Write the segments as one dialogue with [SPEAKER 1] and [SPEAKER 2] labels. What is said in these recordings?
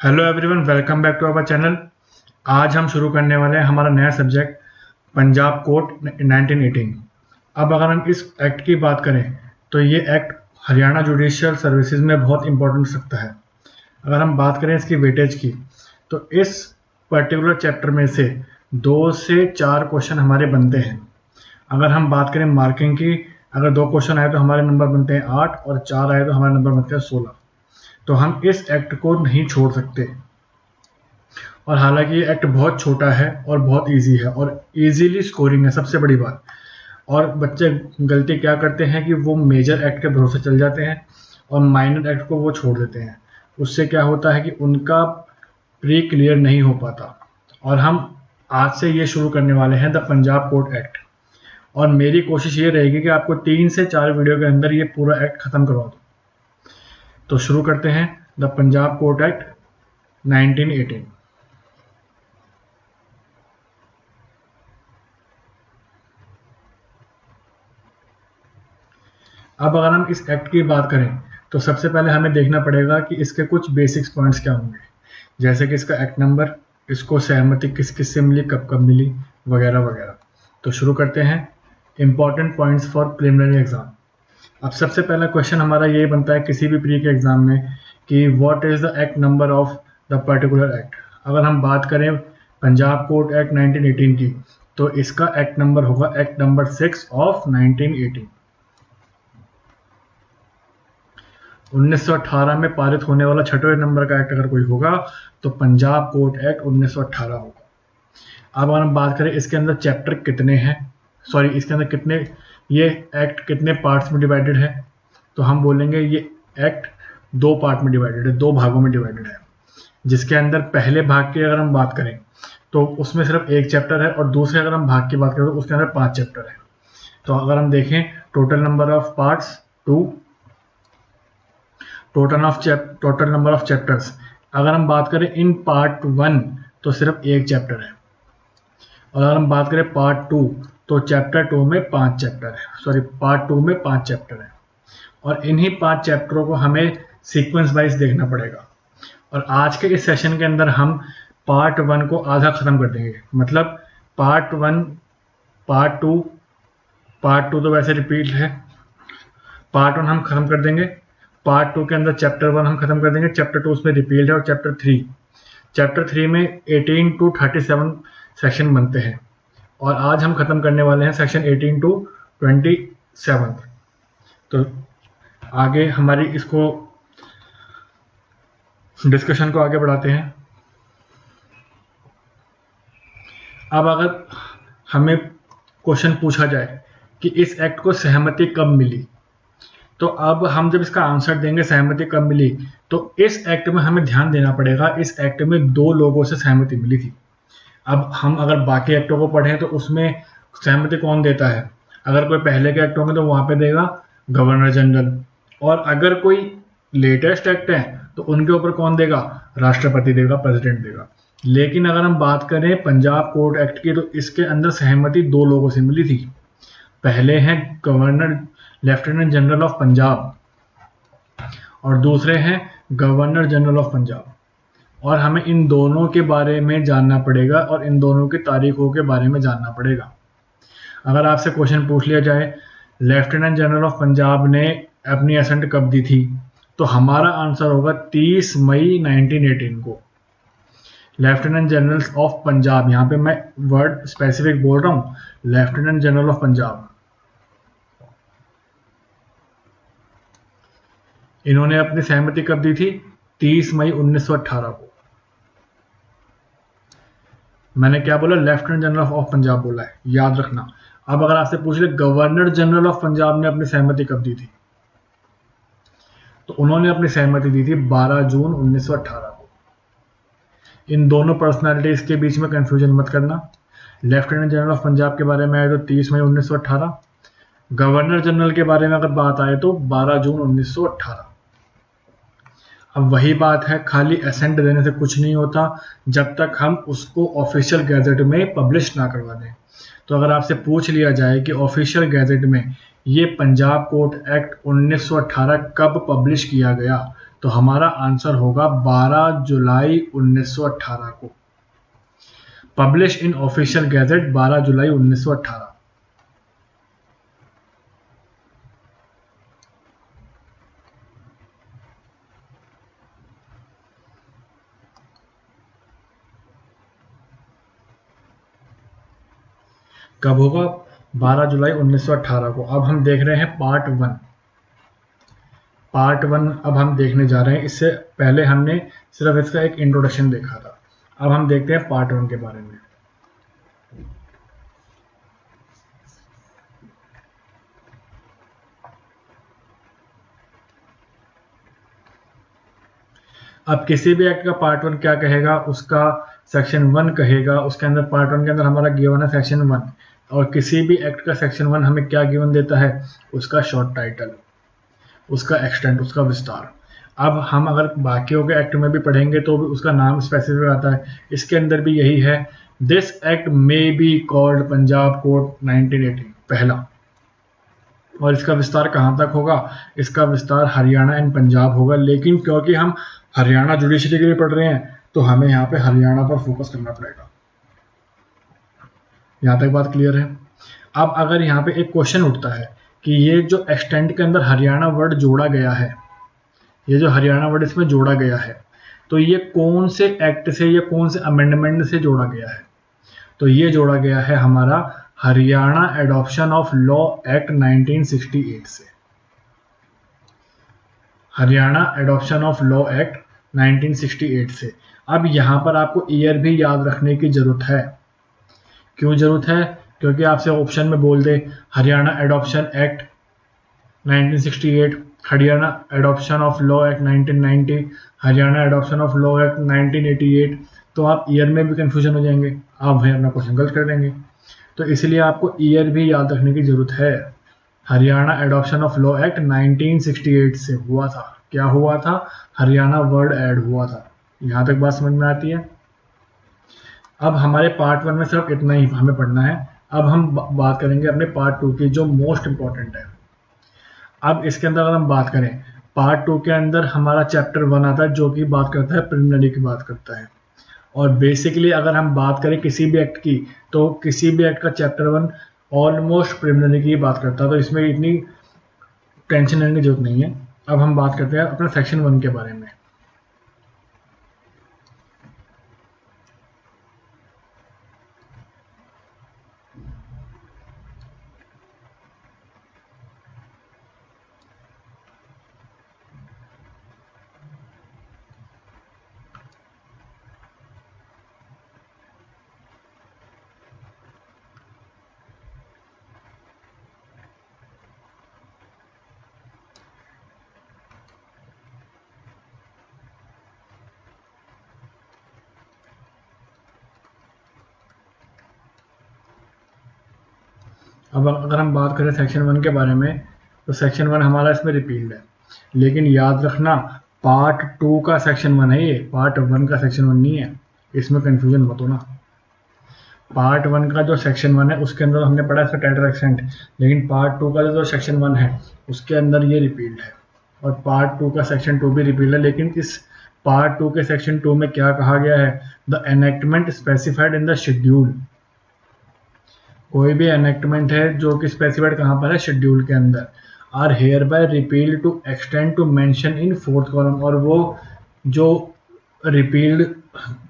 [SPEAKER 1] Hello everyone, welcome back to our channel. आज हम शुरू करने वाले हैं हमारा नया सब्जेक्ट पंजाब कोर्ट 1918। अब अगर हम इस एक्ट की बात करें तो ये एक्ट हरियाणा जुडिशियल सर्विसेज में बहुत इंपॉर्टेंट रखता है। अगर हम बात करें इसकी वेटेज की तो इस पर्टिकुलर चैप्टर में से 2 से 4 क्वेश्चन हमारे बनते हैं। अगर हम बात करें मार्किंग की, अगर 2 क्वेश्चन आए तो हमारे नंबर बनते हैं 8 और 4 आए तो हमारे नंबर बनते हैं 16। तो हम इस एक्ट को नहीं छोड़ सकते। और हालांकि ये एक्ट बहुत छोटा है और बहुत इजी है और इजीली स्कोरिंग है, सबसे बड़ी बात। और बच्चे गलती क्या करते हैं कि वो मेजर एक्ट के भरोसे चल जाते हैं और माइनर एक्ट को वो छोड़ देते हैं। उससे क्या होता है कि उनका प्री क्लियर नहीं हो पाता। और हम आज से ये शुरू करने वाले हैं द पंजाब कोर्ट एक्ट, और मेरी कोशिश ये रहेगी कि आपको 3 से 4 वीडियो के अंदर ये पूरा एक्ट खत्म करवा दूँ। तो शुरू करते हैं द पंजाब कोर्ट एक्ट 1918। अब अगर हम इस एक्ट की बात करें तो सबसे पहले हमें देखना पड़ेगा कि इसके कुछ बेसिक्स पॉइंट्स क्या होंगे, जैसे कि इसका एक्ट नंबर, इसको सहमति किस किस से मिली, कब कब मिली, वगैरह वगैरह। तो शुरू करते हैं important points for preliminary exam. अब सबसे पहला क्वेश्चन हमारा ये बनता है किसी भी प्री के एग्जाम में कि what is the act number of the particular act. अगर हम बात करें पंजाब कोर्ट एक्ट 1918 की तो इसका एक्ट नंबर होगा एक्ट नंबर 6 ऑफ 1918। 1918 में पारित होने वाला 6वें नंबर का एक्ट अगर कोई होगा तो पंजाब कोर्ट एक्ट 1918 होगा। अब अगर हम बात करें इसके अंदर चैप्टर कितने हैं, सॉरी इसके अंदर कितने, ये एक्ट कितने पार्ट्स में डिवाइडेड है, तो हम बोलेंगे ये एक्ट 2 पार्ट में डिवाइडेड है, 2 भागों में डिवाइडेड है। जिसके अंदर पहले भाग की अगर हम बात करें तो उसमें सिर्फ 1 चैप्टर है और दूसरे अगर हम भाग की बात करें तो उसके अंदर 5 चैप्टर है। तो अगर हम देखें total number of parts 2, total number of chapters, अगर हम बात करें इन पार्ट 1 तो सिर्फ 1 चैप्टर है, और अगर हम बात करें पार्ट 2 तो चैप्टर 2 में 5 चैप्टर है, सॉरी पार्ट 2 में 5 चैप्टर है। और इन्हीं 5 चैप्टरों को हमें सीक्वेंस वाइज देखना पड़ेगा। और आज के इस सेशन के अंदर हम पार्ट 1 को आधा खत्म कर देंगे, मतलब पार्ट 1, पार्ट 2 तो वैसे रिपीट है, पार्ट 1 हम खत्म कर देंगे, पार्ट 2 के अंदर चैप्टर 1 हम खत्म कर देंगे, चैप्टर 2 उसमें रिपील्ड है, और चैप्टर 3 में 18 टू 37 सेक्शन बनते हैं, और आज हम खत्म करने वाले हैं सेक्शन 18 टू 27। तो आगे हमारी इसको डिस्कशन को आगे बढ़ाते हैं। अब अगर हमें क्वेश्चन पूछा जाए कि इस एक्ट को सहमति कब मिली, तो अब हम जब इसका आंसर देंगे सहमति कब मिली, तो इस एक्ट में हमें ध्यान देना पड़ेगा इस एक्ट में 2 लोगों से सहमति मिली थी। अब हम अगर बाकी एक्टों को पढ़ें तो उसमें सहमति कौन देता है, अगर कोई पहले के एक्ट होंगे तो वहां पे देगा गवर्नर जनरल, और अगर कोई लेटेस्ट एक्ट है तो उनके ऊपर कौन देगा, राष्ट्रपति देगा, प्रेसिडेंट देगा। लेकिन अगर हम बात करें पंजाब कोर्ट एक्ट की तो इसके अंदर सहमति 2 लोगों से मिली थी। पहले हैं governor lieutenant general of Punjab और दूसरे हैं गवर्नर जनरल ऑफ पंजाब, और हमें इन दोनों के बारे में जानना पड़ेगा और इन दोनों की तारीखों के बारे में जानना पड़ेगा। अगर आपसे क्वेश्चन पूछ लिया जाए लेफ्टिनेंट जनरल ऑफ पंजाब ने अपनी असेंट कब दी थी, तो हमारा आंसर होगा 30 मई 1918 को। लेफ्टिनेंट जनरल ऑफ पंजाब, यहाँ पे मैं वर्ड स्पेसिफिक बोल रहा हूँ, लेफ्टिनेंट जनरल ऑफ पंजाब, इन्होंने अपनी सहमति कब दी थी, 30 मई 1918 को। मैंने क्या बोला, लेफ्टिनेंट जनरल ऑफ पंजाब बोला है, याद रखना। अब अगर आपसे पूछ ले गवर्नर जनरल ऑफ पंजाब ने अपनी सहमति कब दी थी, तो उन्होंने अपनी सहमति दी थी 12 जून 1918 को। इन दोनों पर्सनालिटीज के बीच में कंफ्यूजन मत करना। लेफ्टिनेंट जनरल ऑफ पंजाब के बारे में आए तो 30 मई 1918, गवर्नर जनरल के बारे में अगर बात आए तो 12 जून 1918। अब वही बात है, खाली एसेंट देने से कुछ नहीं होता जब तक हम उसको ऑफिशियल गैजेट में पब्लिश ना करवा दें। तो अगर आपसे पूछ लिया जाए कि ऑफिशियल गैजेट में ये पंजाब कोर्ट एक्ट 1918 कब पब्लिश किया गया, तो हमारा आंसर होगा 12 जुलाई 1918 को, पब्लिश इन ऑफिशियल गैजेट 12 जुलाई 1918। कब होगा? 12 जुलाई 1918 को। अब हम देख रहे हैं पार्ट वन। पार्ट वन अब हम देखने जा रहे हैं। इससे पहले हमने सिर्फ इसका एक इंट्रोडक्शन देखा था। अब हम देखते हैं पार्ट वन के बारे में। अब किसी भी एक्ट का पार्ट वन क्या कहेगा? उसका सेक्शन वन कहेगा। उसके अंदर पार्ट वन के अंदर हमारा गिवन है सेक्शन वन, और किसी भी एक्ट का सेक्शन वन हमें क्या गिवन देता है? उसका शॉर्ट टाइटल, उसका एक्सटेंट, उसका विस्तार। अब हम अगर बाकियों के एक्ट में भी पढ़ेंगे तो भी उसका नाम स्पेसिफिक आता है। इसके अंदर भी यही है, this act may be called Punjab code 1918, पहला। और इसका विस्तार कहाँ तक होगा? इसका विस्तार हरियाणा एंड पंजाब होगा। लेकिन क्योंकि हम हरियाणा जुडिशरी के लिए पढ़ रहे हैं तो हमें यहाँ पे हरियाणा पर फोकस करना पड़ेगा। यहाँ तक बात क्लियर है? अब अगर यहाँ पे एक क्वेश्चन उठता है कि ये जो एक्सटेंट के अंदर हरियाणा वर्ड जोड़ा गया है, ये जो हरियाणा वर्ड इसमें जोड़ा गया है, तो ये कौन से एक्ट से या कौन से अमेंडमेंट से जोड़ा गया है? तो ये जोड़ा गया है हमारा Haryana adoption of law act 1968 से। Haryana adoption of law act 1968 से। अब यहाँ पर आपको ईयर भी याद रखने की जरूरत है। क्यों जरूरत है? क्योंकि आपसे ऑप्शन में बोल दे Haryana adoption act 1968, Haryana adoption of law act 1990, Haryana adoption of law act 1988, तो आप ईयर में भी कंफ्यूजन हो जाएंगे, आप भाई अपना क्वेश्चन गलत कर देंगे। तो इसलिए आपको ईयर भी याद रखने की जरूरत है। Haryana adoption of law act 1968 से हुआ था। क्या हुआ था? हरियाणा वर्ड ऐड हुआ था। यहाँ तक बात समझ में आती है? अब हमारे पार्ट वन में सिर्फ इतना ही हमें पढ़ना है। अब हम बात करेंगे अपने पार्ट टू की, जो मोस्ट इंपॉर्टेंट है। अब इसके अंदर अगर हम बात करें, पार्ट टू के अंदर हमारा चैप्टर वन आता है जो कि बात करता है प्रिलिमिनरी की बात करता है। और बेसिकली अगर हम बात करें किसी भी एक्ट की, तो किसी भी एक्ट का चैप्टर वन ऑलमोस्ट प्रिलिमिनरी की बात करता है, तो इसमें इतनी टेंशन लेने की जरूरत नहीं है। अब हम बात करते हैं अपने सेक्शन वन के बारे में। अब अगर हम बात करें सेक्शन वन के बारे में, तो सेक्शन वन हमारा इसमें रिपील्ड है। लेकिन याद रखना पार्ट टू का सेक्शन वन है, ये पार्ट वन का सेक्शन वन नहीं है, इसमें कंफ्यूजन मत होना। पार्ट वन का जो सेक्शन वन है उसके अंदर हमने पढ़ा इसका टाइटल एक्सटेंट, लेकिन पार्ट टू का जो सेक्शन वन है उसके अंदर ये रिपील्ड है, और पार्ट टू का सेक्शन टू भी रिपील्ड है। लेकिन इस पार्ट टू के सेक्शन टू में क्या कहा गया है? The enactment specified in the schedule. कोई भी एनेक्टमेंट है जो कि स्पेसिफाइड कहाँ पर है? शेड्यूल के अंदर। Are hereby repealed to extend to mention in fourth column. और वो जो रिपील्ड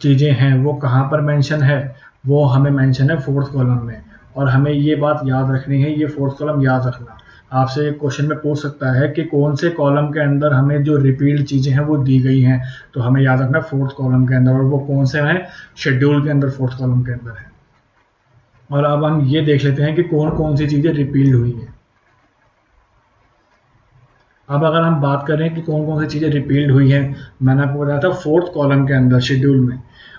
[SPEAKER 1] चीज़ें हैं वो कहाँ पर मेंशन है? वो हमें मेंशन है फोर्थ कॉलम में। और हमें ये बात याद रखनी है, ये फोर्थ कॉलम याद रखना। आपसे एक क्वेश्चन में पूछ सकता है कि कौन से कॉलम के अंदर हमें जो रिपील्ड चीज़ें हैं वो दी गई हैं, तो हमें याद रखना फोर्थ कॉलम के अंदर, और वो कौन से हैं? शेड्यूल के अंदर, फोर्थ कॉलम के अंदर है। और अब हम ये देख लेते हैं कि कौन कौन सी चीज़ें रिपील्ड हुई हैं। अब अगर हम बात करें कि कौन कौन सी चीज़ें रिपील्ड हुई हैं, मैंने आपको बताया था फोर्थ कॉलम के अंदर शेड्यूल में।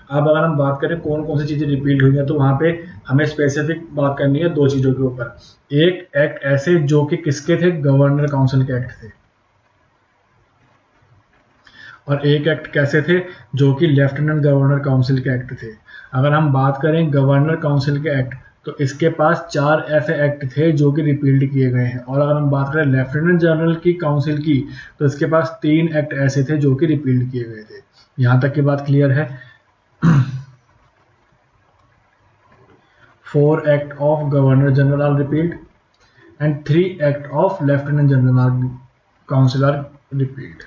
[SPEAKER 1] अब अगर हम बात करें कौन कौन सी चीज़ें रिपील्ड हुई हैं, तो वहाँ पे हमें स्पेसिफिक बात करनी है दो चीज़ों के ऊपर। एक एक्ट ऐसे जो कि किसके थे? गवर्नर काउंसिल के एक्ट थे। और एक एक्ट कैसे थे? जो कि लेफ्टिनेंट गवर्नर काउंसिल के एक्ट थे। अगर हम बात करें गवर्नर काउंसिल के एक्ट, तो इसके पास 4 ऐसे एक्ट थे जो कि रिपील्ड किए गए हैं। और अगर हम बात करें लेफ्टिनेंट जनरल की काउंसिल की, तो इसके पास 3 एक्ट ऐसे थे जो कि रिपील्ड किए गए थे। यहां तक की बात क्लियर है। 4 act of Governor General are repealed and 3 act of lieutenant general council are repealed.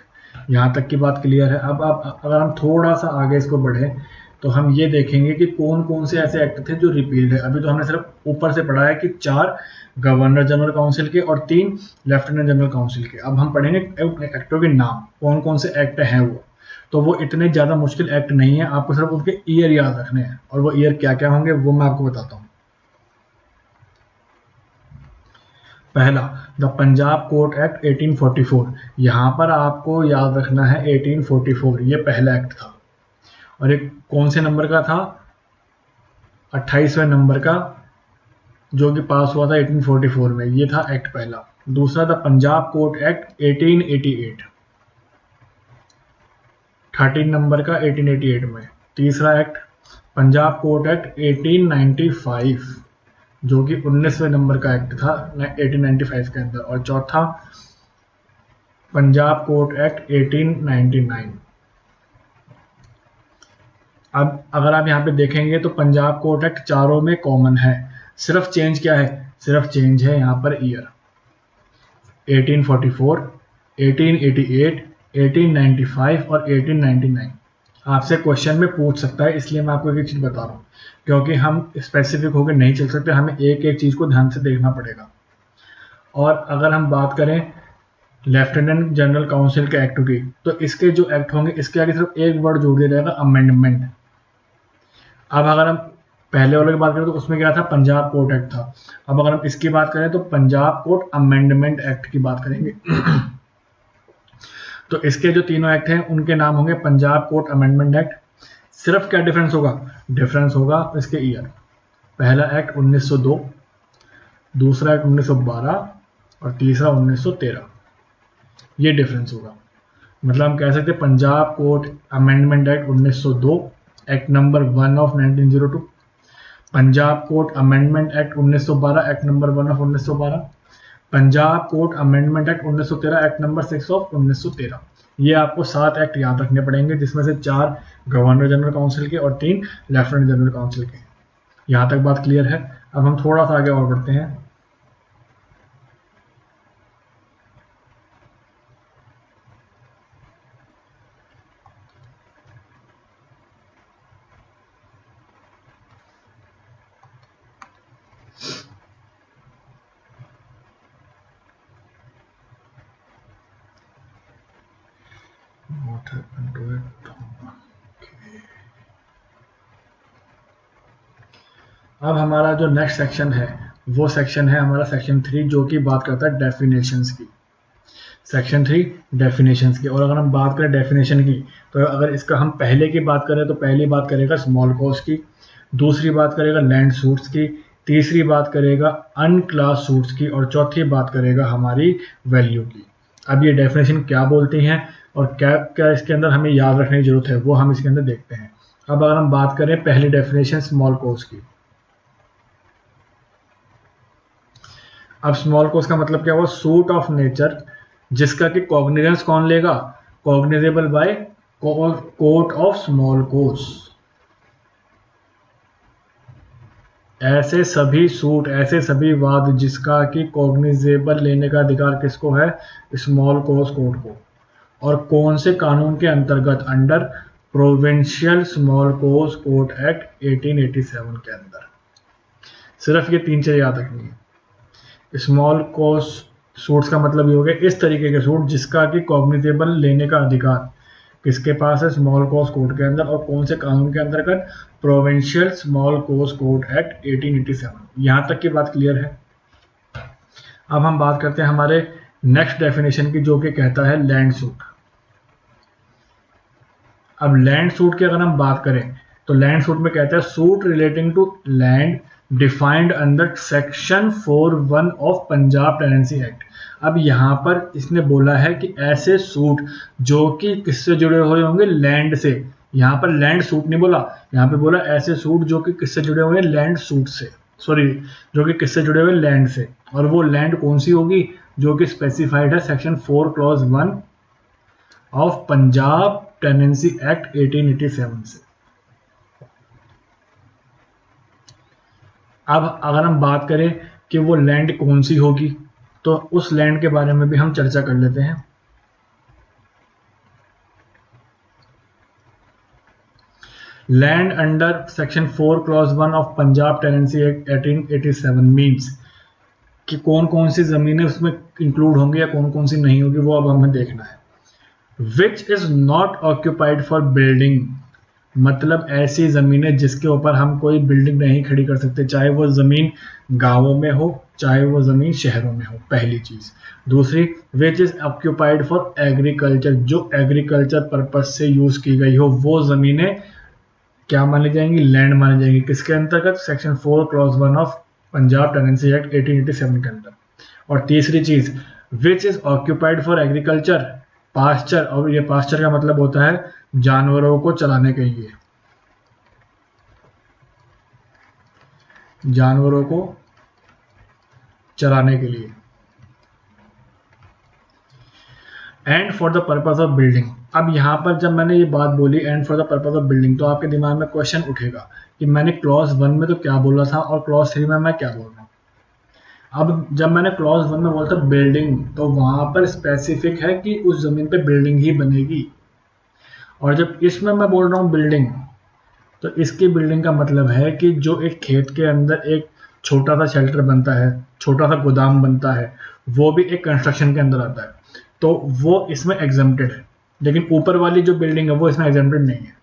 [SPEAKER 1] यहाँ तक की बात क्लियर है। अब अगर हम थोड़ा सा आगे इसको बढ़े तो हम ये देखेंगे कि कौन कौन से ऐसे एक्ट थे जो रिपील्ड है। अभी तो हमने सिर्फ ऊपर से पढ़ा है कि 4 गवर्नर जनरल काउंसिल के और 3 लेफ्टिनेंट जनरल काउंसिल के। अब हम पढ़ेंगे एक्टों के नाम, कौन कौन से एक्ट हैं वो। तो वो इतने ज़्यादा मुश्किल एक्ट नहीं है, आपको सिर्फ उनके ईयर याद रखने हैं, और वो ईयर क्या क्या होंगे वो मैं आपको बताता हूँ। पहला, द पंजाब कोर्ट एक्ट 1844। यहाँ पर आपको याद रखना है 1844, ये पहला एक्ट था। और एक कौन से नंबर का था? 28वें नंबर का, जो कि पास हुआ था 1844 में। ये था एक्ट पहला। दूसरा, the Punjab court act 1888, 13 number का 1888 में। तीसरा एक्ट, पंजाब कोर्ट एक्ट 1895, जो कि 19वें नंबर का एक्ट था 1895 के अंदर। और चौथा, पंजाब कोर्ट एक्ट 1899। अब अगर आप यहाँ पे देखेंगे तो पंजाब कोर्ट एक्ट चारों में कॉमन है, सिर्फ चेंज क्या है? सिर्फ चेंज है यहाँ पर ईयर। 1844, 1888, 1895 और 1899 आपसे क्वेश्चन में पूछ सकता है, इसलिए मैं आपको एक चीज बता रहा हूँ, क्योंकि हम स्पेसिफिक होकर नहीं चल सकते, हमें एक एक चीज को ध्यान से देखना पड़ेगा। और अगर हम बात करें लेफ्टिनेंट जनरल काउंसिल के एक्ट की, तो इसके जो एक्ट होंगे इसके आगे सिर्फ एक वर्ड जोड़ दिया जाएगा, अमेंडमेंट। अब अगर हम पहले वाले की बात करें तो उसमें क्या था? पंजाब कोर्ट एक्ट था। अब अगर हम इसकी बात करें तो पंजाब कोर्ट अमेंडमेंट एक्ट की बात करेंगे। तो इसके जो तीनों एक्ट हैं उनके नाम होंगे पंजाब कोर्ट अमेंडमेंट एक्ट। सिर्फ क्या डिफरेंस होगा? डिफरेंस होगा इसके ईयर। पहला एक्ट 1902, दूसरा एक्ट 1912 और तीसरा 1913। ये डिफरेंस होगा। मतलब हम कह सकते हैं Punjab court amendment act 1902, act number 1 of 1902। Punjab court amendment act 1912, act number 1 of 1912। Punjab court amendment act 1913, act number 6 of 1913। ये आपको 7 एक्ट याद रखने पड़ेंगे, जिसमें से 4 गवर्नर जनरल काउंसिल के और 3 लेफ्टिनेंट जनरल काउंसिल के। यहाँ तक बात क्लियर है। अब हम थोड़ा सा आगे और बढ़ते हैं। What happened to it? अब हमारा जो नेक्स्ट सेक्शन है वो सेक्शन है हमारा सेक्शन 3, जो कि बात करता है डेफिनेशंस की। सेक्शन 3 डेफिनेशंस की। और अगर हम बात करें डेफिनेशन की, तो अगर इसका हम पहले की बात करें तो पहली बात करेगा स्मॉल कॉज की, दूसरी बात करेगा लैंड सूट्स की, तीसरी बात करेगा अनक्लास सूट्स की, और चौथी बात करेगा हमारी वैल्यू की। अब ये डेफिनेशन क्या बोलती हैं और क्या क्या इसके अंदर हमें याद रखने की जरूरत है, वो हम इसके अंदर देखते हैं। अब अगर हम बात करें पहली डेफिनेशन स्मॉल कॉज की। अब स्मॉल कॉज का मतलब क्या हुआ? सूट ऑफ नेचर जिसका कि कॉग्निजेंस कौन लेगा? Cognizable by court of small cause. ऐसे सभी सूट, ऐसे सभी वाद जिसका कि कॉग्निजेबल लेने का अधिकार किसको है? स्मॉल कॉज कोर्ट को। और कौन से कानून के अंतर्गत? Under provincial small cause court act 1887 के अंदर। सिर्फ ये 3 चीजें याद रखनी है। स्मॉल कॉज सूट्स का मतलब ये हो गया इस तरीके के सूट जिसका कि कॉग्निजेबल लेने का अधिकार किसके पास है? स्मॉल कॉज कोर्ट के अंदर। और कौन से कानून के अंतर्गत? Provincial small cause court act 1887। यहां तक की बात क्लियर है। अब हम बात करते हैं हमारे नेक्स्ट डेफिनेशन की, जो कि कहता है लैंड सूट। अब लैंड सूट की अगर हम बात करें तो लैंड सूट में कहता है suit relating to land defined under section 41 of Punjab tenancy act. अब यहाँ पर इसने बोला है कि ऐसे सूट जो कि किससे जुड़े हुए होंगे? लैंड से। यहाँ पर लैंड सूट नहीं बोला, यहाँ पे बोला ऐसे सूट जो कि किससे जुड़े हुए हैं? लैंड सूट से। सॉरी, जो कि किससे जुड़े हुए, लैंड से। और वो लैंड कौन सी होगी, जो कि स्पेसिफाइड है section 4 clause 1 of Punjab tenancy act 1887 से। अब अगर हम बात करें कि वो लैंड कौन सी होगी, तो उस लैंड के बारे में भी हम चर्चा कर लेते हैं। Land under section 4 clause 1 of Punjab tenancy act 1887 means कि कौन कौन सी जमीनें उसमें इंक्लूड होंगी या कौन कौन सी नहीं होगी, वो अब हमें देखना है। Which is not occupied for building, मतलब ऐसी जमीनें जिसके ऊपर हम कोई बिल्डिंग नहीं खड़ी कर सकते, चाहे वो जमीन गांवों में हो चाहे वो जमीन शहरों में हो, पहली चीज। दूसरी, विच इज ऑक्यूपाइड फॉर एग्रीकल्चर, जो एग्रीकल्चर पर्पज से यूज की गई हो वो जमीनें क्या मानी जाएंगी, लैंड मानी जाएंगी। किसके अंतर्गत, section 4 clause 1 of Punjab tenancy act 1887 के अंदर। और तीसरी चीज, which is occupied for agriculture, pasture, और ये पास्चर का मतलब होता है जानवरों को चलाने के लिए, जानवरों को चलाने के लिए। And for the purpose of building, अब यहां पर जब मैंने ये बात बोली and for the purpose of building, तो आपके दिमाग में क्वेश्चन उठेगा कि मैंने क्लॉज 1 में तो क्या बोला था और क्लॉज 3 में मैं क्या बोल रहा हूँ। अब जब मैंने क्लॉज 1 में बोला था बिल्डिंग, तो वहां पर स्पेसिफिक है कि उस जमीन पे बिल्डिंग ही बनेगी। और जब इसमें मैं बोल रहा हूँ बिल्डिंग, तो इसकी बिल्डिंग का मतलब है कि जो एक खेत के अंदर एक छोटा सा शेल्टर बनता है, छोटा सा गोदाम बनता है, वो भी एक कंस्ट्रक्शन के अंदर आता है, तो वो इसमें एग्जम्प्टेड है। लेकिन ऊपर वाली जो बिल्डिंग है वो इसमें एग्जम्प्टेड नहीं है।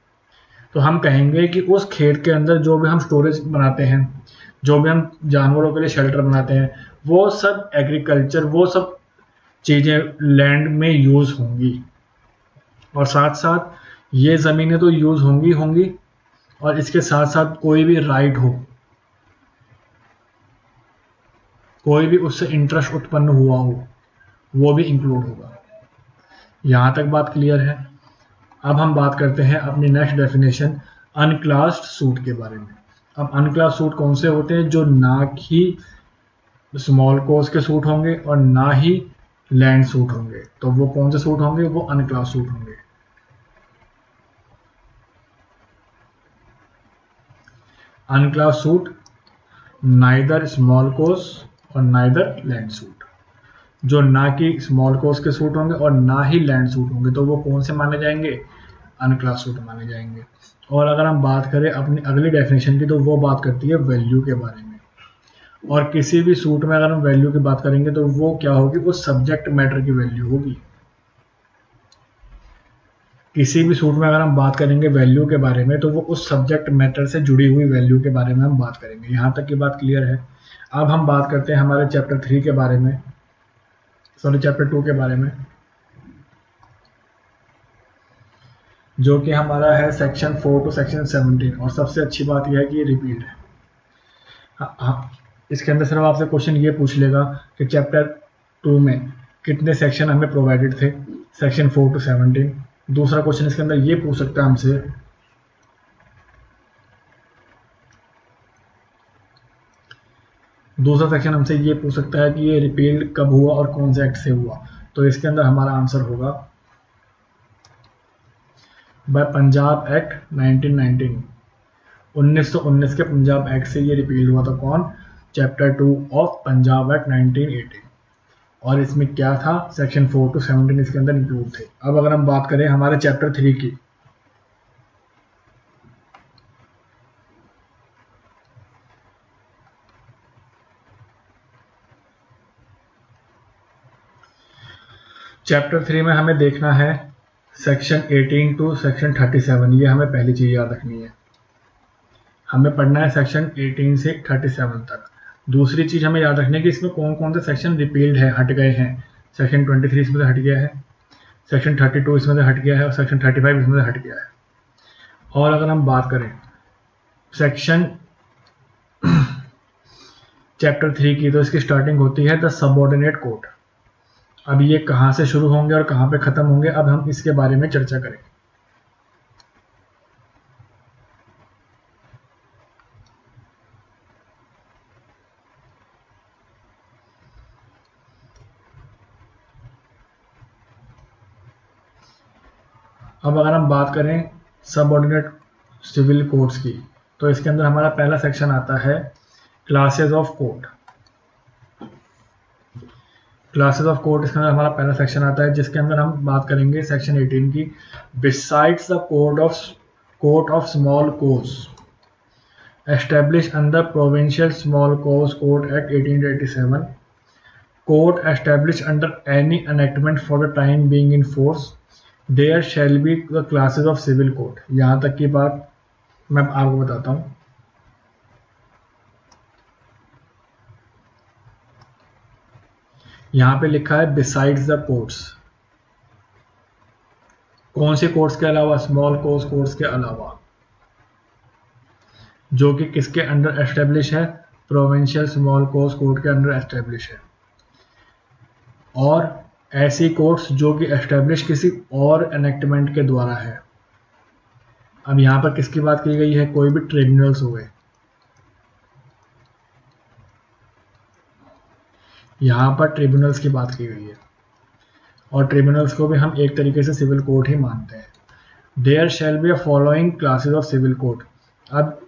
[SPEAKER 1] तो हम कहेंगे कि उस खेत के अंदर जो भी हम स्टोरेज बनाते हैं, जो भी हम जानवरों के लिए शेल्टर बनाते हैं, वो सब एग्रीकल्चर, वो सब चीज़ें लैंड में यूज होंगी। और साथ साथ ये ज़मीनें तो यूज होंगी होंगी, और इसके साथ साथ कोई भी राइट हो, कोई भी उससे इंटरेस्ट उत्पन्न हुआ हो, वो भी इंक्लूड होगा। यहाँ तक बात क्लियर है। अब हम बात करते हैं अपनी नेक्स्ट डेफिनेशन, अनक्लास्ड सूट के बारे में। अब अनक्लास्ड सूट कौन से होते हैं, जो ना ही स्मॉल कोज के सूट होंगे और ना ही लैंड सूट होंगे। तो वो कौन से सूट होंगे, वो अनक्लास्ड सूट होंगे। अनक्लास्ड सूट नाइदर स्मॉल कोज और नाइदर लैंड सूट, जो ना कि स्मॉल कोज के सूट होंगे और ना ही लैंड सूट होंगे, तो वो कौन से माने जाएंगे, अनक्लास सूट माने जाएंगे। और अगर हम बात करें अपनी अगली डेफिनेशन की, तो वो बात करती है वैल्यू के बारे में। और किसी भी सूट में अगर हम वैल्यू की बात करेंगे तो वो क्या होगी, वो सब्जेक्ट मैटर की वैल्यू होगी। किसी भी सूट में अगर हम बात करेंगे वैल्यू के बारे में, तो वो उस सब्जेक्ट मैटर से जुड़ी हुई वैल्यू के बारे में हम बात करेंगे। यहाँ तक की बात क्लियर है। अब हम बात करते हैं हमारे चैप्टर 3 के बारे में, सॉरी चैप्टर 2 के बारे में, जो कि हमारा है सेक्शन 4 टू सेक्शन 17। और सबसे अच्छी बात यह है कि ये रिपीट है। हाँ, इसके अंदर सिर्फ आपसे क्वेश्चन ये पूछ लेगा कि चैप्टर 2 में कितने सेक्शन हमें प्रोवाइडेड थे, सेक्शन 4 टू 17। दूसरा क्वेश्चन इसके अंदर ये पूछ सकता है हमसे, दूसरा सेक्शन हमसे ये पूछ सकता है कि ये रिपील्ड कब हुआ और कौन से एक्ट से हुआ। तो इसके अंदर हमारा आंसर होगा बाय पंजाब एक्ट 1919, 1919 के पंजाब एक्ट से ये रिपील हुआ था। कौन, चैप्टर 2 ऑफ पंजाब एक्ट 1918। और इसमें क्या था, सेक्शन 4 टू 17 इसके अंदर इंक्लूड थे। अब अगर हम बात करें हमारे चैप्टर 3 की, चैप्टर 3 में हमें देखना है सेक्शन 18 टू सेक्शन 37। ये हमें पहली चीज याद रखनी है, हमें पढ़ना है सेक्शन 18 से 37 तक। दूसरी चीज हमें याद रखनी है कि इसमें कौन कौन से सेक्शन रिपील्ड है, हट गए हैं। सेक्शन 23 इसमें से हट गया है, सेक्शन 32 इसमें से हट गया है और सेक्शन 35 इसमें से हट गया है। और अगर हम बात करें सेक्शन चैप्टर 3 की, तो इसकी स्टार्टिंग होती है द सबऑर्डिनेट कोर्ट। अब ये कहाँ से शुरू होंगे और कहाँ पे खत्म होंगे, अब हम इसके बारे में चर्चा करेंगे। अब अगर हम बात करें सबऑर्डिनेट सिविल कोड्स की, तो इसके अंदर हमारा पहला सेक्शन आता है classes of code. Classes of code इसके अंदर हमारा पहला सेक्शन आता है, जिसके अंदर हम बात करेंगे सेक्शन 18 की। Besides the code of small cause established under Provincial Small Cause Code Act 1887, code established under any enactment for the time being in force, there shall be the classes of civil code। यहाँ तक की बात मैं आपको बताता हूँ। यहाँ पे लिखा है besides the courts, कौन से कोर्ट्स के अलावा? स्मॉल कोज कोर्ट्स के अलावा, जो कि किसके अंडर एस्टेब्लिश है? प्रोविंशियल स्मॉल कोज कोर्ट के अंडर एस्टेब्लिश है। और ऐसी कोर्ट्स जो कि एस्टेब्लिश किसी और एनेक्टमेंट के द्वारा है। अब यहाँ पर किसकी बात की गई है? कोई भी ट्रिब्यूनल्स हुए, यहाँ पर ट्रिब्यूनल्स की बात की गई है, और ट्रिब्यूनल्स को भी हम एक तरीके से सिविल कोर्ट ही मानते हैं। There shall be a following classes of civil court. अब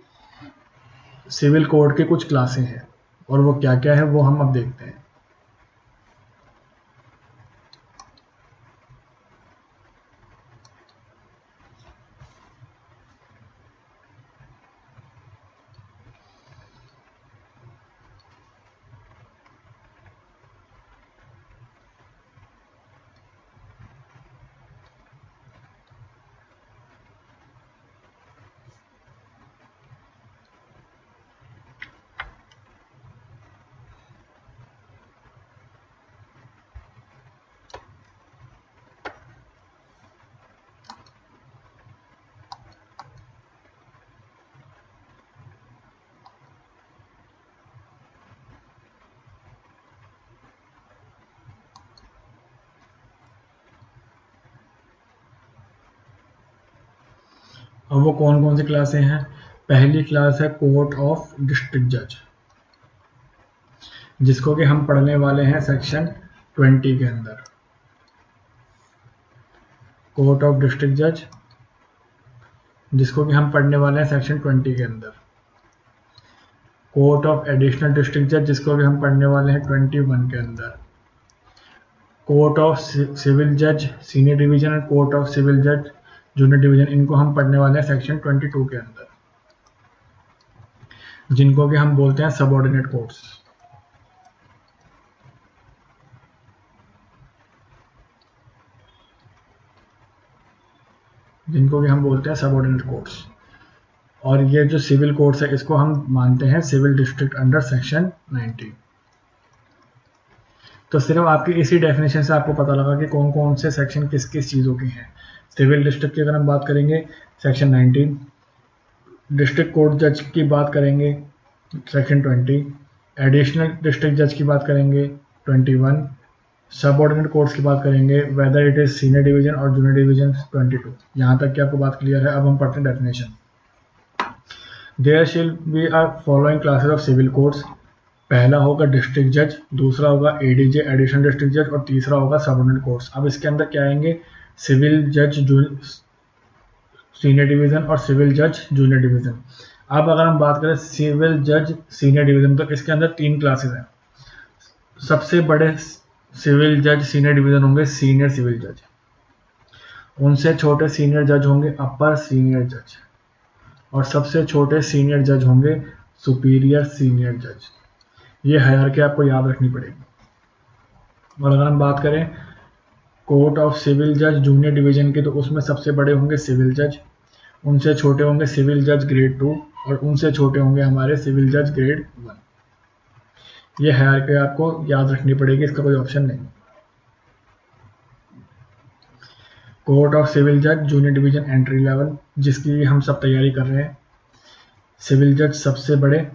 [SPEAKER 1] सिविल कोड के कुछ क्लासें हैं, और वो क्या क्या है वो हम अब देखते हैं। अब वो कौन कौन सी क्लासें हैं? पहली क्लास है कोर्ट ऑफ डिस्ट्रिक्ट जज, जिसको कि हम पढ़ने वाले हैं सेक्शन 20 के अंदर। कोर्ट ऑफ डिस्ट्रिक्ट जज, जिसको कि हम पढ़ने वाले हैं सेक्शन 20 के अंदर। कोर्ट ऑफ एडिशनल डिस्ट्रिक्ट जज, जिसको कि हम पढ़ने वाले हैं 21 के अंदर। कोर्ट ऑफ सिविल जज senior division and court of civil जज जूनियर डिवीजन, इनको हम पढ़ने वाले हैं सेक्शन 22 के अंदर, जिनको कि हम बोलते हैं सबऑर्डिनेट कोर्ट्स। जिनको कि हम बोलते हैं सबऑर्डिनेट कोर्ट्स। और ये जो सिविल कोर्ट्स है, इसको हम मानते हैं सिविल डिस्ट्रिक्ट अंडर सेक्शन 19। तो सिर्फ आपकी इसी डेफिनेशन से आपको पता लगा कि कौन कौन से सेक्शन किस किस चीज़ों के हैं। सिविल डिस्ट्रिक्ट की अगर हम बात करेंगे सेक्शन 19, डिस्ट्रिक्ट कोर्ट जज की बात करेंगे सेक्शन 20, एडिशनल डिस्ट्रिक्ट जज की बात करेंगे 21, सबऑर्डिनेट कोर्ट्स की बात करेंगे whether it is senior division और जूनियर डिवीजन 22। यहाँ तक की आपको बात क्लियर है। अब हम पढ़ते हैं definition. There shall be are following classes of civil courts. पहला होगा डिस्ट्रिक्ट जज, दूसरा होगा एडीजे एडिशनल डिस्ट्रिक्ट जज, और तीसरा होगा सबऑर्डिनेट कोर्ट्स। अब इसके अंदर क्या आएंगे? सिविल जज सीनियर डिवीजन और सिविल जज जूनियर डिवीजन। अब अगर हम बात करें सिविल जज सीनियर डिवीजन, तो इसके अंदर 3 क्लासेस हैं। सबसे बड़े सिविल जज सीनियर डिवीजन होंगे सीनियर सिविल जज, उनसे छोटे सीनियर जज होंगे अपर सीनियर जज, और सबसे छोटे सीनियर जज होंगे सुपीरियर सीनियर जज। ये हायरार्की आपको याद रखनी पड़ेगी। और अगर हम बात करें कोर्ट ऑफ सिविल जज जूनियर डिवीजन के, तो उसमें सबसे बड़े होंगे सिविल जज, उनसे छोटे होंगे सिविल जज ग्रेड 2, और उनसे छोटे होंगे हमारे सिविल जज ग्रेड 1। ये हायरार्की आपको याद रखनी पड़ेगी, इसका कोई ऑप्शन नहीं। कोर्ट ऑफ सिविल जज जूनियर डिवीजन एंट्री लेवल, जिसकी हम सब तैयारी कर रहे हैं। सिविल जज सबसे बड़े,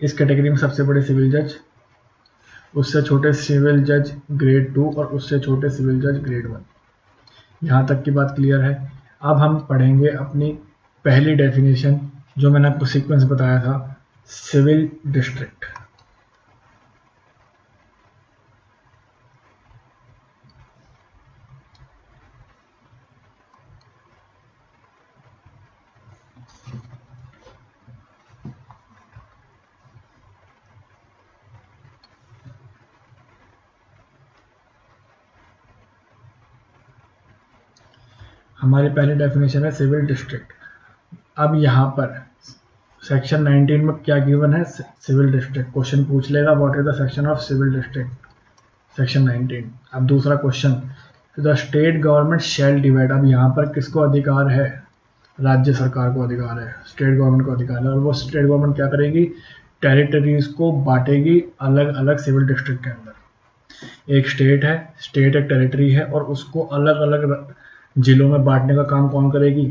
[SPEAKER 1] इस कैटेगरी में सबसे बड़े सिविल जज, उससे छोटे सिविल जज ग्रेड 2, और उससे छोटे सिविल जज ग्रेड 1। यहाँ तक की बात क्लियर है। अब हम पढ़ेंगे अपनी पहली डेफिनेशन, जो मैंने आपको सीक्वेंस बताया था, सिविल डिस्ट्रिक्ट। हमारी पहली डेफिनेशन है सिविल डिस्ट्रिक्ट। अब यहाँ पर सेक्शन 19 में क्या गिवन है, सिविल डिस्ट्रिक्ट। क्वेश्चन पूछ लेगा what is the section of civil district, section 19। अब दूसरा question, the state government shall divide. अब यहाँ पर किसको अधिकार है, राज्य सरकार को अधिकार है, स्टेट गवर्नमेंट को अधिकार है। और वो स्टेट गवर्नमेंट क्या करेगी, टेरिटरीज को बांटेगी अलग अलग सिविल डिस्ट्रिक्ट के अंदर। एक स्टेट है, स्टेट एक टेरिटरी है, और उसको अलग अलग जिलों में बांटने का काम कौन करेगी,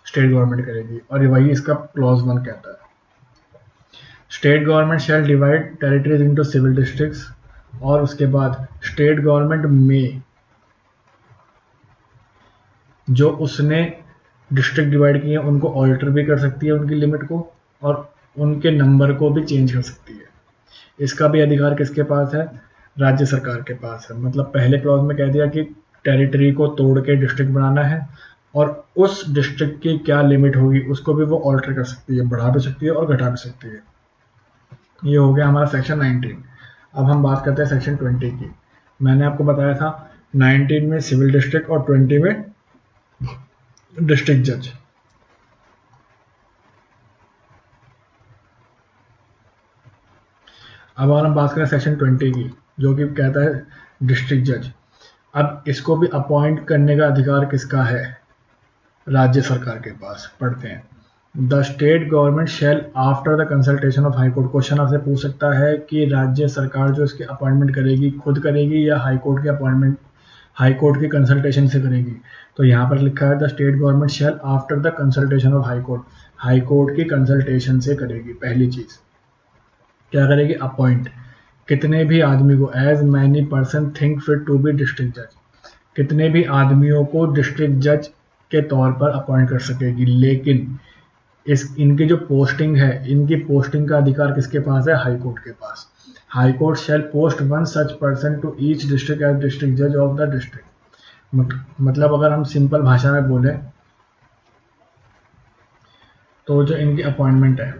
[SPEAKER 1] स्टेट गवर्नमेंट करेगी। और वही इसका क्लॉज 1 कहता है, state government shall divide territories into civil districts. और उसके बाद स्टेट गवर्नमेंट में जो उसने डिस्ट्रिक्ट डिवाइड किए हैं उनको ऑल्टर भी कर सकती है, उनकी लिमिट को, और उनके नंबर को भी चेंज कर सकती है। इसका भी अधिकार किसके पास है, राज्य सरकार के पास है। मतलब पहले क्लॉज में कह दिया कि टेरिटरी को तोड़ के डिस्ट्रिक्ट बनाना है, और उस डिस्ट्रिक्ट की क्या लिमिट होगी उसको भी वो ऑल्टर कर सकती है, बढ़ा भी सकती है और घटा भी सकती है। ये हो गया हमारा सेक्शन 19। अब हम बात करते हैं सेक्शन 20 की। मैंने आपको बताया था 19 में सिविल डिस्ट्रिक्ट और 20 में डिस्ट्रिक्ट जज। अब अगर हम बात करें सेक्शन 20 की, जो कि कहता है डिस्ट्रिक्ट जज। अब इसको भी अपॉइंट करने का अधिकार किसका है, राज्य सरकार के पास। पढ़ते हैं, the state government shell after the consultation of high court. Question आपसे पूछ सकता है कि राज्य सरकार जो इसकी अपॉइंटमेंट करेगी खुद करेगी या हाई कोर्ट के अपॉइंटमेंट, हाई कोर्ट की कंसल्टेशन से करेगी। तो यहाँ पर लिखा है the state government shell after the consultation of high court, high court की कंसल्टेशन से करेगी। पहली चीज क्या करेगी, अपॉइंट कितने भी आदमी को, as many person think fit to be district जज, कितने भी आदमियों को डिस्ट्रिक्ट जज के तौर पर अपॉइंट कर सकेगी। लेकिन इस इनकी जो पोस्टिंग है, इनकी पोस्टिंग का अधिकार किसके पास है, हाई कोर्ट के पास। High court shall post one such person to each district as district जज ऑफ द डिस्ट्रिक्ट। मतलब अगर हम सिंपल भाषा में बोले तो जो इनकी अपॉइंटमेंट है,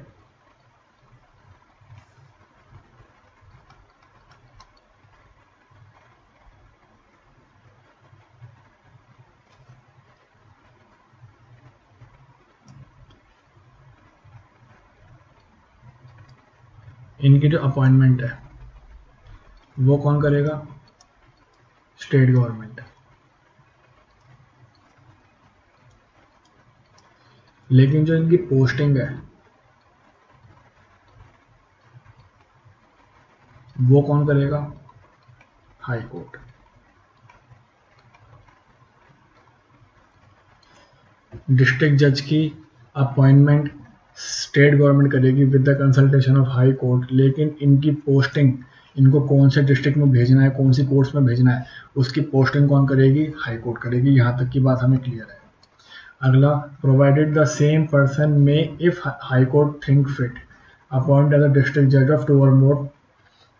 [SPEAKER 1] इनकी जो अपॉइंटमेंट है वो कौन करेगा, स्टेट गवर्नमेंट। लेकिन जो इनकी पोस्टिंग है वो कौन करेगा, हाई कोर्ट। डिस्ट्रिक्ट जज की अपॉइंटमेंट स्टेट गवर्नमेंट करेगी with the consultation of high court. लेकिन इनकी पोस्टिंग, इनको कौन से डिस्ट्रिक्ट में भेजना है, कौन सी कोर्ट्स में भेजना है, उसकी पोस्टिंग कौन करेगी, हाई कोर्ट करेगी। यहाँ तक की बात हमें क्लियर है। अगला, provided the same person may if high court think fit appoint as a district जज of two or more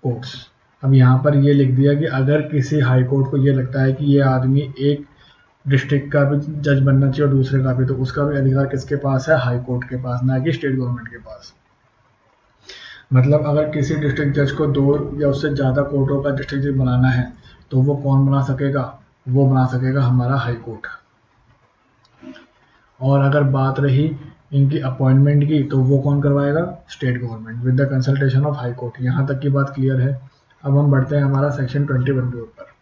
[SPEAKER 1] courts. अब यहाँ पर ये लिख दिया कि अगर किसी हाई कोर्ट को ये लगता है कि ये आदमी एक डिस्ट्रिक्ट का भी जज बनना चाहिए और दूसरे का भी, तो उसका भी अधिकार किसके पास है, हाई कोर्ट के पास, ना कि स्टेट गवर्नमेंट के पास। मतलब अगर किसी डिस्ट्रिक्ट जज को 2 या उससे ज़्यादा कोर्टों का डिस्ट्रिक्ट जज बनाना है तो वो कौन बना सकेगा, वो बना सकेगा हमारा हाई कोर्ट। और अगर बात रही इनकी अपॉइंटमेंट की तो वो कौन करवाएगा, state government with the consultation of high court. यहाँ तक की बात क्लियर है। अब हम बढ़ते हैं हमारा सेक्शन 21 के ऊपर।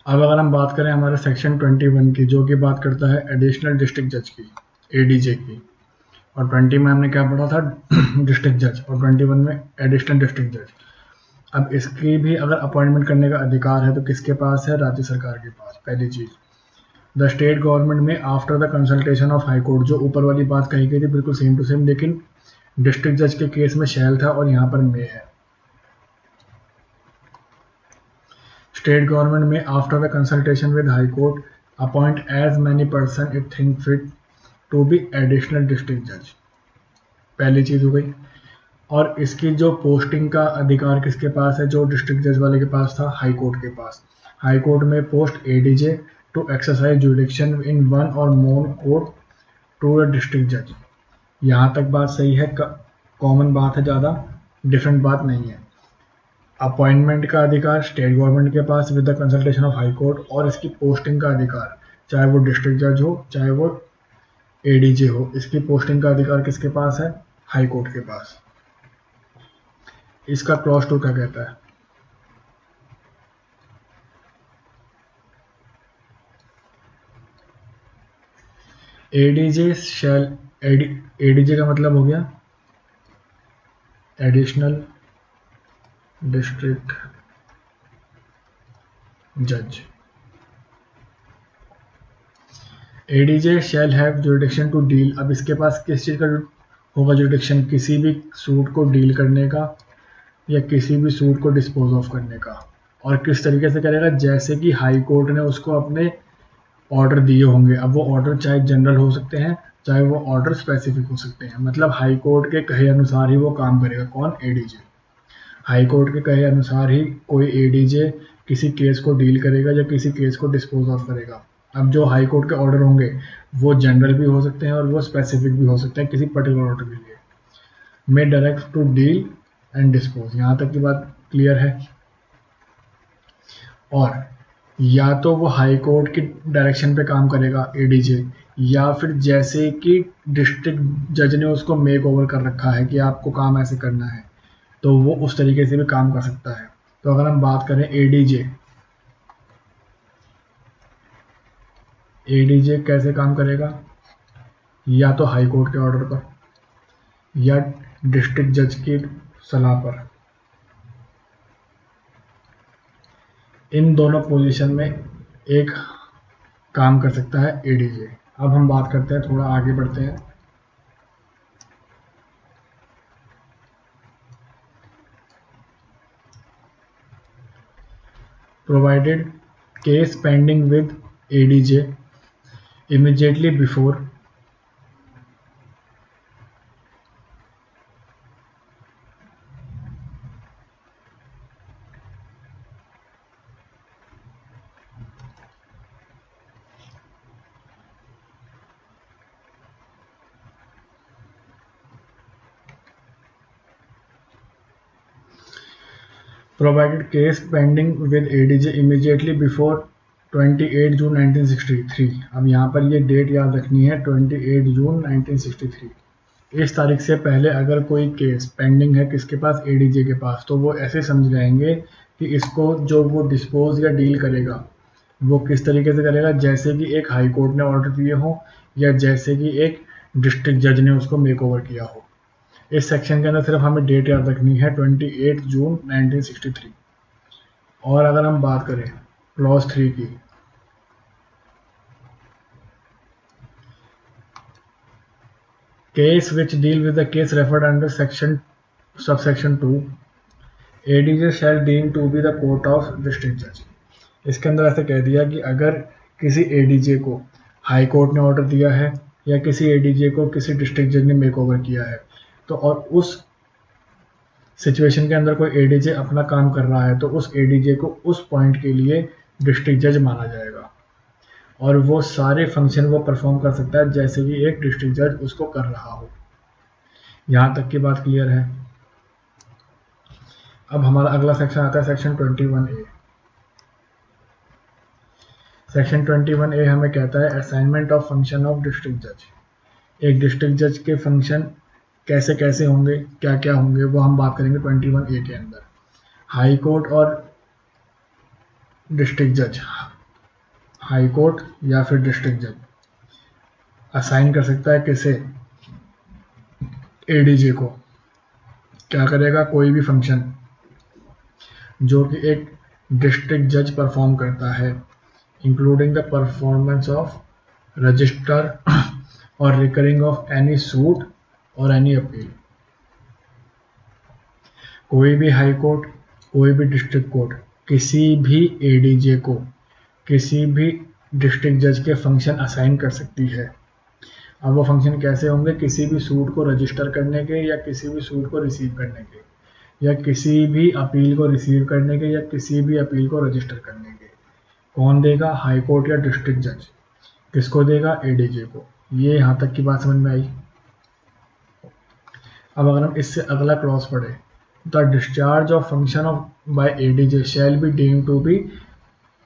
[SPEAKER 1] अब अगर हम बात करें हमारे सेक्शन 21 की, जो कि बात करता है एडिशनल डिस्ट्रिक्ट जज की, एडीजे की, और 20 में हमने क्या पढ़ा था, डिस्ट्रिक्ट जज, और 21 में एडिशनल डिस्ट्रिक्ट जज। अब इसकी भी अगर अपॉइंटमेंट करने का अधिकार है तो किसके पास है, राज्य सरकार के पास। पहली चीज, the state government may after the consultation of high court, जो ऊपर वाली बात कही गई थी बिल्कुल सेम टू सेम, लेकिन डिस्ट्रिक्ट जज के केस में शैल था और यहाँ पर मे है। State government may after the consultation with high court appoint as many person it think fit to be additional district जज। पहली चीज हो गई। और इसकी जो पोस्टिंग का अधिकार किसके पास है, जो डिस्ट्रिक्ट जज वाले के पास था, हाई कोर्ट के पास। High court may post ADJ to exercise jurisdiction in one or more court to the district जज। यहाँ तक बात सही है, कॉमन बात है, ज़्यादा डिफरेंट बात नहीं है। अपॉइंटमेंट का अधिकार स्टेट गवर्नमेंट के पास with the consultation of high court, और इसकी पोस्टिंग का अधिकार, चाहे वो डिस्ट्रिक्ट जज हो चाहे वो एडीजे हो, इसकी पोस्टिंग का अधिकार किसके पास है, हाई कोर्ट के पास। इसका क्लॉज 2 क्या कहता है, एडीजे शैल, एडीजे का मतलब हो गया एडिशनल डिस्ट्रिक्ट जज। ADJ shall have jurisdiction to deal, अब इसके पास किस चीज़ का होगा जुरिडिक्शन, किसी भी सूट को डील करने का या किसी भी सूट को डिस्पोज ऑफ करने का। और किस तरीके से करेगा, जैसे कि हाई कोर्ट ने उसको अपने ऑर्डर दिए होंगे। अब वो ऑर्डर चाहे जनरल हो सकते हैं, चाहे वो ऑर्डर स्पेसिफिक हो सकते हैं, मतलब हाई कोर्ट के कहे अनुसार ही वो काम करेगा। कौन, एडीजे। हाई कोर्ट के कहे अनुसार ही कोई एडीजे किसी केस को डील करेगा या किसी केस को डिस्पोज ऑफ करेगा। अब जो हाई कोर्ट के ऑर्डर होंगे वो जनरल भी हो सकते हैं और वो स्पेसिफिक भी हो सकते हैं किसी पर्टिकुलर ऑर्डर के लिए। May direct to deal and dispose, यहाँ तक की बात क्लियर है। और या तो वो हाई कोर्ट की डायरेक्शन पे काम करेगा एडीजे, या फिर जैसे कि डिस्ट्रिक्ट जज ने उसको मेक ओवर कर रखा है कि आपको काम ऐसे करना है, तो वो उस तरीके से भी काम कर सकता है। तो अगर हम बात करें एडीजे, एडीजे कैसे काम करेगा, या तो हाई कोर्ट के ऑर्डर पर या डिस्ट्रिक्ट जज की सलाह पर। इन दोनों पोजीशन में एक काम कर सकता है एडीजे। अब हम बात करते हैं, थोड़ा आगे बढ़ते हैं। Provided case pending with ADJ immediately before provided case pending with ADJ immediately before 28 जून 1963। अब यहाँ पर ये डेट याद रखनी है, 28 जून 1963। इस तारीख से पहले अगर कोई केस पेंडिंग है किसके पास, एडीजे के पास, तो वो ऐसे समझ जाएंगे कि इसको जो वो डिस्पोज या डील करेगा वो किस तरीके से करेगा, जैसे कि एक हाई कोर्ट ने ऑर्डर दिए हो या जैसे कि एक डिस्ट्रिक्ट जज ने उसको मेक ओवर किया हो। इस सेक्शन के अंदर सिर्फ हमें डेट याद रखनी है, 28 जून 1963। और अगर हम बात करें क्लॉज 3 की, case which deal with the case referred under section subsection 2 ADJ shall deem to be the court of district जज। इसके अंदर ऐसे कह दिया कि अगर किसी एडीजे को हाई कोर्ट ने ऑर्डर दिया है या किसी एडीजे को किसी डिस्ट्रिक्ट जज ने मेक ओवर किया है, तो और उस सिचुएशन के अंदर कोई एडीजे अपना काम कर रहा है, तो उस एडीजे को उस पॉइंट के लिए डिस्ट्रिक्ट जज माना जाएगा और वो सारे फंक्शन वो परफॉर्म कर सकता है जैसे कि एक डिस्ट्रिक्ट जज उसको कर रहा हो। यहाँ तक की बात क्लियर है। अब हमारा अगला सेक्शन आता है सेक्शन 21A। सेक्शन 21A हमें कहता है assignment of function of district जज। एक डिस्ट्रिक्ट जज के फंक्शन कैसे कैसे होंगे, क्या क्या होंगे, वो हम बात करेंगे 21A के अंदर। हाई कोर्ट और डिस्ट्रिक्ट जज, हाई कोर्ट या फिर डिस्ट्रिक्ट जज असाइन कर सकता है किसे, एडीजे को। क्या करेगा, कोई भी फंक्शन जो कि एक डिस्ट्रिक्ट जज परफॉर्म करता है, including the performance of register और रिकरिंग ऑफ एनी सूट और एनी अपील। कोई भी हाई कोर्ट, कोई भी डिस्ट्रिक्ट कोर्ट किसी भी एडीजे को किसी भी डिस्ट्रिक्ट जज के फंक्शन असाइन कर सकती है। अब वो फंक्शन कैसे होंगे, किसी भी सूट को रजिस्टर करने के, या किसी भी सूट को रिसीव करने के, या किसी भी अपील को रिसीव करने के, या किसी भी अपील को रजिस्टर करने के। कौन देगा, हाई कोर्ट या डिस्ट्रिक्ट जज। किसको देगा, एडीजे को। ये यहाँ तक की बात समझ में आई। अब अगर हम इससे अगला क्लॉज पढ़े, the discharge of function of by ADJ shall be deemed to be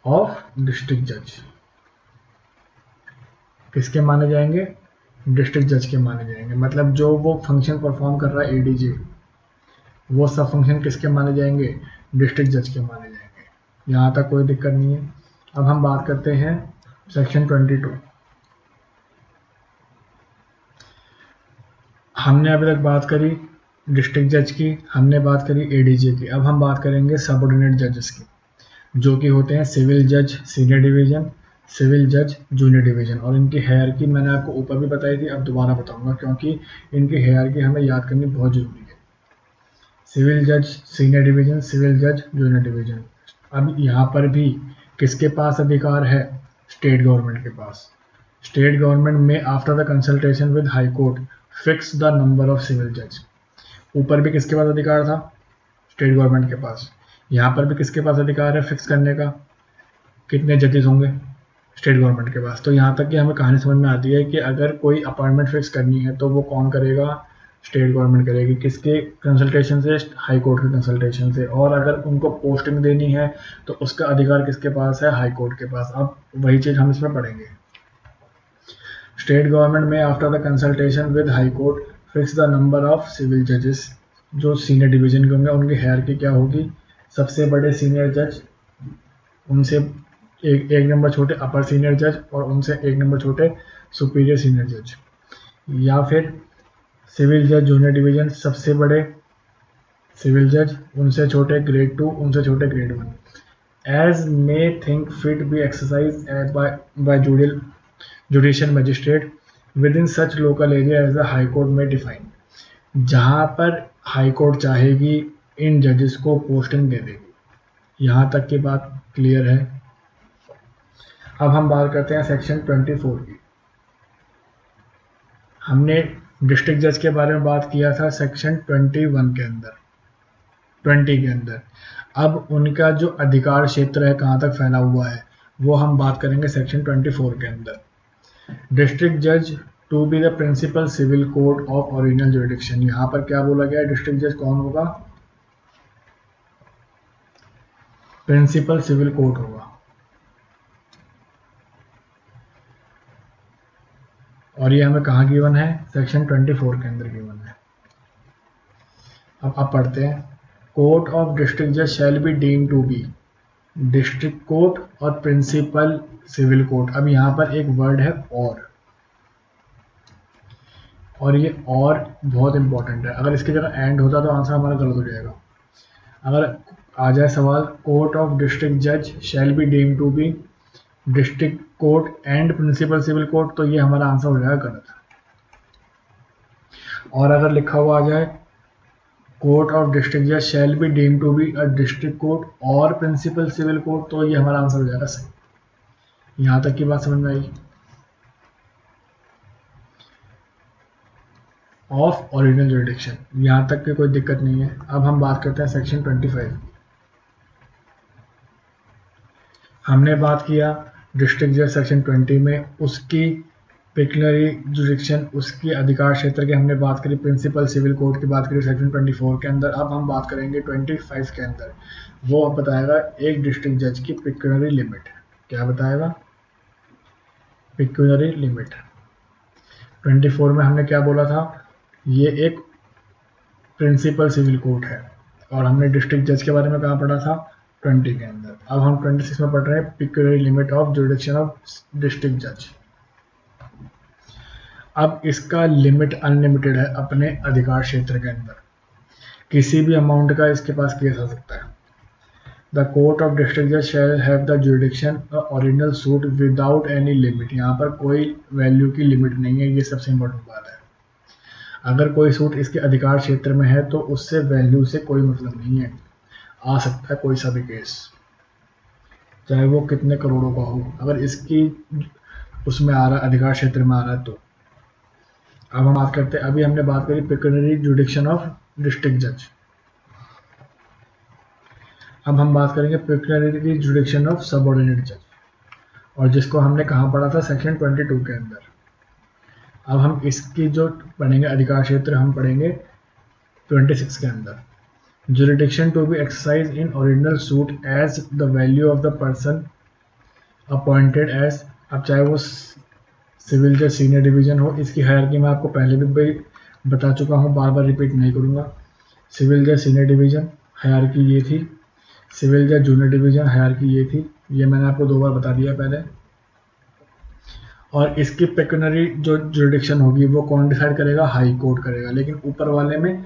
[SPEAKER 1] of district जज। किसके माने जाएंगे, डिस्ट्रिक्ट जज के माने जाएंगे। मतलब जो वो फंक्शन परफॉर्म कर रहा है एडीजे, वो सब फंक्शन किसके माने जाएंगे, डिस्ट्रिक्ट जज के माने जाएंगे। यहाँ तक कोई दिक्कत नहीं है। अब हम बात करते हैं सेक्शन 22। हमने अभी तक बात करी डिस्ट्रिक्ट जज की, हमने बात करी एडीजे की। अब हम बात करेंगे सबऑर्डिनेट जजेस की, जो कि होते हैं सिविल जज सीनियर डिवीजन, सिविल जज जूनियर डिवीजन। और इनकी हायरार्की मैंने आपको ऊपर भी बताई थी, अब दोबारा बताऊंगा क्योंकि इनकी हायरार्की हमें याद करनी बहुत जरूरी है। सिविल जज सीनियर डिवीजन, सिविल जज जूनियर डिवीजन। अब यहाँ पर भी किसके पास अधिकार है, स्टेट गवर्नमेंट के पास। State government may after the consultation with high court fix the number of civil जज। ऊपर भी किसके पास अधिकार था, स्टेट गवर्नमेंट के पास। यहाँ पर भी किसके पास अधिकार है फिक्स करने का, कितने जजेस होंगे, स्टेट गवर्नमेंट के पास। तो यहाँ तक कि हमें कहानी समझ में आती है कि अगर कोई अपॉइंटमेंट फिक्स करनी है तो वो कौन करेगा, स्टेट गवर्नमेंट करेगी। किसके कंसल्टेशन से, हाई कोर्ट के कंसल्टेशन से। और अगर उनको पोस्टिंग देनी है तो उसका अधिकार किसके पास है, हाई कोर्ट के पास। अब वही चीज़ हम इसमें पढ़ेंगे। State government may after the consultation with high court fix the number of civil जजेस। जो सीनियर डिवीजन के होंगे उनकी हायरार्की क्या होगी, सबसे बड़े सीनियर जज, उनसे एक नंबर छोटे अपर सीनियर जज, और उनसे एक नंबर छोटे सुपीरियर सीनियर जज। या फिर सिविल जज जूनियर डिवीजन, सबसे बड़े सिविल जज, उनसे छोटे ग्रेड 2, उनसे छोटे grade 1। As may think fit be exercise by judicial magistrate within such local area as the high court may define. जहाँ पर हाई कोर्ट चाहेगी इन जजेस को पोस्टिंग दे देगी। यहाँ तक की बात क्लियर है। अब हम बात करते हैं सेक्शन 24 की। हमने डिस्ट्रिक्ट जज के बारे में बात किया था सेक्शन 21 के अंदर, 20 के अंदर। अब उनका जो अधिकार क्षेत्र है कहाँ तक फैला हुआ है वो हम बात करेंगे सेक्शन 24 के अंदर। डिस्ट्रिक्ट जज to be the principal civil court of original jurisdiction. यहाँ पर क्या बोला गया है, डिस्ट्रिक्ट जज कौन होगा, प्रिंसिपल सिविल कोर्ट होगा। और ये हमें कहाँ गिवन है, सेक्शन 24 के अंदर गिवन है। अब पढ़ते हैं, कोर्ट ऑफ डिस्ट्रिक्ट जज shall be deem to be district court और प्रिंसिपल सिविल कोर्ट। अब यहाँ पर एक वर्ड है और ये और बहुत इंपॉर्टेंट है। अगर इसकी जगह एंड होता तो आंसर हमारा गलत हो जाएगा। अगर आ जाए सवाल कोर्ट ऑफ डिस्ट्रिक्ट जज shall be deem to be district court and principal civil court, तो ये हमारा आंसर हो जाएगा गलत। और अगर लिखा हुआ आ जाए कोर्ट ऑफ डिस्ट्रिक्ट जज shall be deem to be a district court और प्रिंसिपल सिविल कोर्ट, तो ये हमारा आंसर हो जाएगा सही। यहाँ तक की बात समझ में आई। ऑफ ओरिजिनल जुरिडिक्शन, यहाँ तक की कोई दिक्कत नहीं है। अब हम बात करते हैं सेक्शन 25। हमने बात किया डिस्ट्रिक्ट जज सेक्शन 20 में, उसकी पेक्युलरी जुरिडिक्शन, उसकी अधिकार क्षेत्र की हमने बात करी। प्रिंसिपल सिविल कोर्ट की बात करी सेक्शन 24 के अंदर। अब हम बात करेंगे 25 के अंदर। वो बताएगा एक डिस्ट्रिक्ट जज की पेक्युलरी लिमिट। क्या बताएगा, पेक्युलरी लिमिट। 24 में हमने क्या बोला था, ये एक प्रिंसिपल सिविल कोर्ट है। और हमने डिस्ट्रिक्ट जज के बारे में कहाँ पढ़ा था, 20 के अंदर। अब हम 26 में पढ़ रहे हैं peculiar limit of jurisdiction of district जज। अब इसका लिमिट अनलिमिटेड है अपने अधिकार क्षेत्र के अंदर, किसी भी अमाउंट का इसके पास केस आ सकता है। द कोर्ट ऑफ डिस्ट्रिक्ट जज shall have the jurisdiction original suit without any limit. यहाँ पर कोई वैल्यू की लिमिट नहीं है, ये सबसे इंपॉर्टेंट बात है। अगर कोई सूट इसके अधिकार क्षेत्र में है तो उससे वैल्यू से कोई मतलब नहीं है, आ सकता है कोई सा भी केस, चाहे वो कितने करोड़ों का हो, अगर इसकी उसमें आ रहा है, अधिकार क्षेत्र में आ रहा है तो। अब हम बात करते हैं, अभी हमने बात करी पिक्यूलियर जुरिडिक्शन ऑफ डिस्ट्रिक्ट जज। अब हम बात करेंगे पिक्यूलियर जुरिडिक्शन ऑफ सबऑर्डिनेट जज, और जिसको हमने कहाँ पढ़ा था, सेक्शन 22 के अंदर। अब हम इसकी जो पढ़ेंगे अधिकार क्षेत्र, हम पढ़ेंगे 26 के अंदर। Jurisdiction to be exercise in original suit as the value of the person appointed as. अब चाहे वो सिविल जज सीनियर डिवीजन हो, इसकी हायरार्की मैं आपको पहले भी बता चुका हूँ, बार बार रिपीट नहीं करूँगा। सिविल जज सीनियर डिवीजन हायरार्की ये थी, सिविल जज जूनियर डिवीजन हायरार्की ये थी, ये मैंने आपको 2 बार बता दिया पहले। और इसकी पेक्यूनरी जो जुरिडिक्शन होगी वो कौन डिसाइड करेगा, हाई कोर्ट करेगा। लेकिन ऊपर वाले में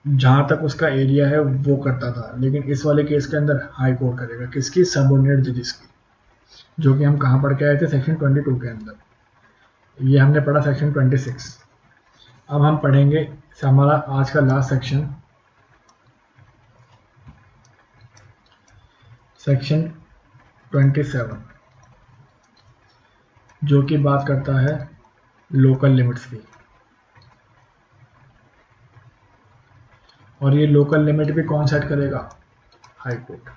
[SPEAKER 1] जहाँ तक उसका एरिया है वो करता था, लेकिन इस वाले केस के अंदर हाई कोर्ट करेगा। किसकी, सबऑर्डिनेट जजेस की, जो कि हम कहाँ पढ़ के आए थे, सेक्शन 22 के अंदर। ये हमने पढ़ा सेक्शन 26। अब हम पढ़ेंगे हमारा आज का लास्ट सेक्शन, सेक्शन 27, जो कि बात करता है लोकल लिमिट्स की। और ये लोकल लिमिट भी कौन सेट करेगा, हाई कोर्ट।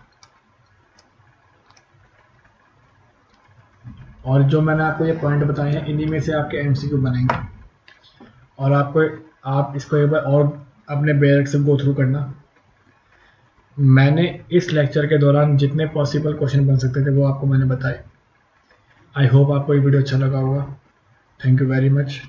[SPEAKER 1] और जो मैंने आपको ये पॉइंट बताए हैं, इन्हीं में से आपके एमसीक्यू बनेंगे, और आप इसको एक बार और अपने बेरक से गो थ्रू करना। मैंने इस लेक्चर के दौरान जितने पॉसिबल क्वेश्चन बन सकते थे वो आपको मैंने बताए। आई होप आपको ये वीडियो अच्छा लगा होगा। Thank you very much.